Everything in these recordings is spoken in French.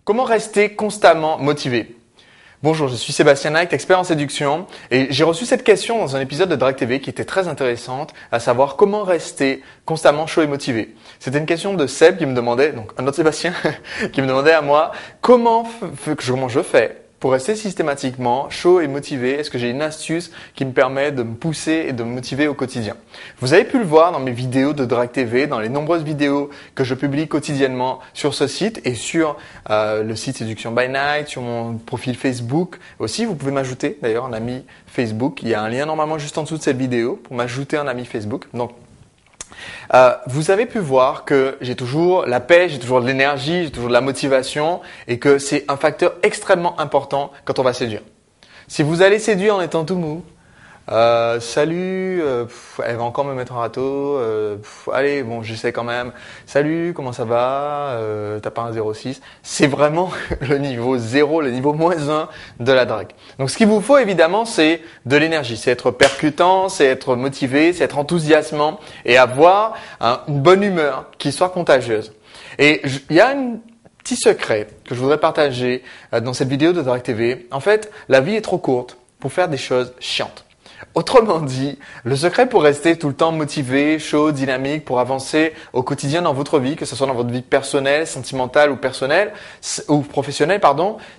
Comment rester constamment motivé? Bonjour, je suis Sébastien Naik, expert en séduction, et j'ai reçu cette question dans un épisode de Drag TV qui était très intéressante, à savoir comment rester constamment chaud et motivé. C'était une question de Seb qui me demandait, donc un autre Sébastien, qui me demandait à moi comment je fais pour rester systématiquement chaud et motivé. Est-ce que j'ai une astuce qui me permet de me pousser et de me motiver au quotidien? Vous avez pu le voir dans mes vidéos de Drag TV, dans les nombreuses vidéos que je publie quotidiennement sur ce site et sur le site Séduction by Night, sur mon profil Facebook aussi. Vous pouvez m'ajouter d'ailleurs un ami Facebook. Il y a un lien normalement juste en dessous de cette vidéo pour m'ajouter un ami Facebook. Donc, vous avez pu voir que j'ai toujours la paix, j'ai toujours de l'énergie, j'ai toujours de la motivation et que c'est un facteur extrêmement important quand on va séduire. Si vous allez séduire en étant tout mou, salut, elle va encore me mettre en râteau, allez, bon, j'essaie quand même, salut, comment ça va, t'as pas un 06, c'est vraiment le niveau 0, le niveau -1 de la drague. Donc ce qu'il vous faut évidemment, c'est de l'énergie, c'est être percutant, c'est être motivé, c'est être enthousiasmant et avoir une bonne humeur qui soit contagieuse. Et il y a un petit secret que je voudrais partager dans cette vidéo de Drag TV. En fait, la vie est trop courte pour faire des choses chiantes. Autrement dit, le secret pour rester tout le temps motivé, chaud, dynamique, pour avancer au quotidien dans votre vie, que ce soit dans votre vie personnelle, sentimentale ou professionnelle,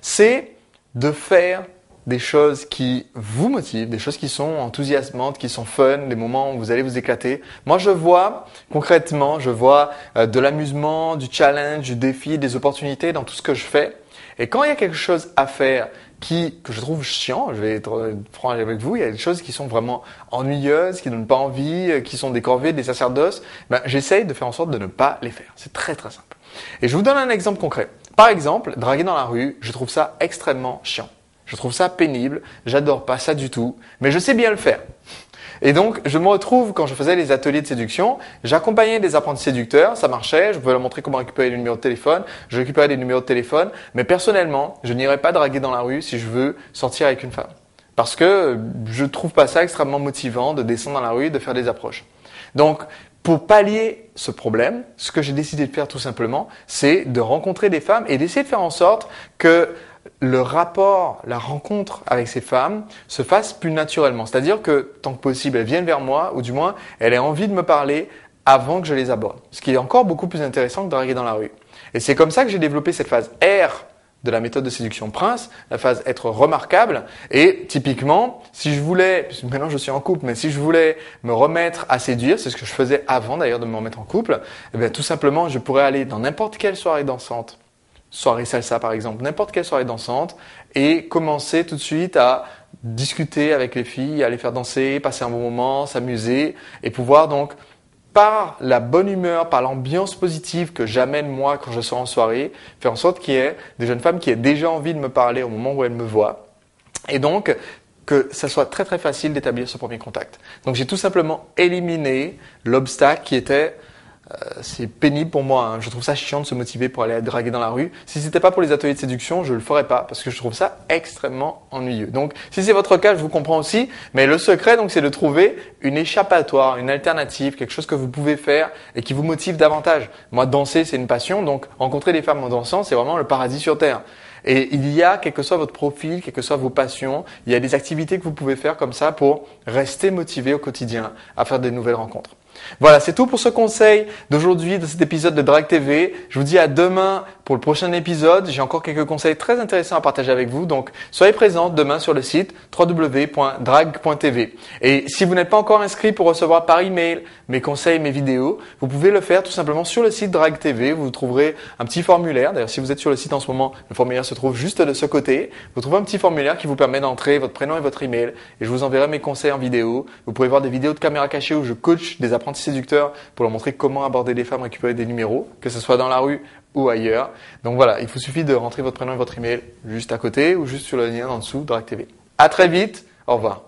c'est de faire des choses qui vous motivent, des choses qui sont enthousiasmantes, qui sont fun, des moments où vous allez vous éclater. Moi, je vois concrètement, de l'amusement, du challenge, du défi, des opportunités dans tout ce que je fais. Et quand il y a quelque chose à faire que je trouve chiant, je vais être franc avec vous, il y a des choses qui sont vraiment ennuyeuses, qui donnent pas envie, qui sont des corvées, des sacerdoces, j'essaye de faire en sorte de ne pas les faire. C'est très très simple. Et je vous donne un exemple concret. Par exemple, draguer dans la rue, je trouve ça extrêmement chiant. Je trouve ça pénible, j'adore pas ça du tout, mais je sais bien le faire. Et donc, je me retrouve, quand je faisais les ateliers de séduction, j'accompagnais des apprentis séducteurs, ça marchait, je pouvais leur montrer comment récupérer les numéros de téléphone, je récupérais des numéros de téléphone, mais personnellement, je n'irais pas draguer dans la rue si je veux sortir avec une femme. Parce que je trouve pas ça extrêmement motivant de descendre dans la rue et de faire des approches. Donc, pour pallier ce problème, ce que j'ai décidé de faire tout simplement, c'est de rencontrer des femmes et d'essayer de faire en sorte que le rapport, la rencontre avec ces femmes se fasse plus naturellement. C'est-à-dire que, tant que possible, elles viennent vers moi, ou du moins, elles aient envie de me parler avant que je les aborde. Ce qui est encore beaucoup plus intéressant que de draguer dans la rue. Et c'est comme ça que j'ai développé cette phase R de la méthode de séduction Prince, la phase être remarquable. Et typiquement, si je voulais, puisque maintenant je suis en couple, mais si je voulais me remettre à séduire, c'est ce que je faisais avant d'ailleurs de me remettre en couple, eh bien, tout simplement, je pourrais aller dans n'importe quelle soirée dansante, soirée salsa par exemple, n'importe quelle soirée dansante, et commencer tout de suite à discuter avec les filles, à les faire danser, passer un bon moment, s'amuser, et pouvoir donc, par la bonne humeur, par l'ambiance positive que j'amène moi quand je sors en soirée, faire en sorte qu'il y ait des jeunes femmes qui aient déjà envie de me parler au moment où elles me voient, et donc que ça soit très très facile d'établir ce premier contact. Donc j'ai tout simplement éliminé l'obstacle qui était c'est pénible pour moi, hein. Je trouve ça chiant de se motiver pour aller draguer dans la rue. Si c'était pas pour les ateliers de séduction, je le ferais pas parce que je trouve ça extrêmement ennuyeux. Donc, si c'est votre cas, je vous comprends aussi. Mais le secret, donc, c'est de trouver une échappatoire, une alternative, quelque chose que vous pouvez faire et qui vous motive davantage. Moi, danser, c'est une passion. Donc, rencontrer des femmes en dansant, c'est vraiment le paradis sur terre. Et il y a, quel que soit votre profil, quelles que soient vos passions, il y a des activités que vous pouvez faire comme ça pour rester motivé au quotidien à faire des nouvelles rencontres. Voilà, c'est tout pour ce conseil d'aujourd'hui, de cet épisode de Drag TV. Je vous dis à demain pour le prochain épisode. J'ai encore quelques conseils très intéressants à partager avec vous. Donc, soyez présents demain sur le site www.drag.tv. Et si vous n'êtes pas encore inscrit pour recevoir par email mes conseils, mes vidéos, vous pouvez le faire tout simplement sur le site Drag TV. Vous trouverez un petit formulaire. D'ailleurs, si vous êtes sur le site en ce moment, le formulaire se trouve juste de ce côté. Vous trouvez un petit formulaire qui vous permet d'entrer votre prénom et votre email. Et je vous enverrai mes conseils en vidéo. Vous pourrez voir des vidéos de caméra cachée où je coach des apprentis séducteurs pour leur montrer comment aborder les femmes, récupérer des numéros, que ce soit dans la rue ou ailleurs. Donc voilà, il vous suffit de rentrer votre prénom et votre email juste à côté ou juste sur le lien en dessous, Drag TV. À très vite, au revoir.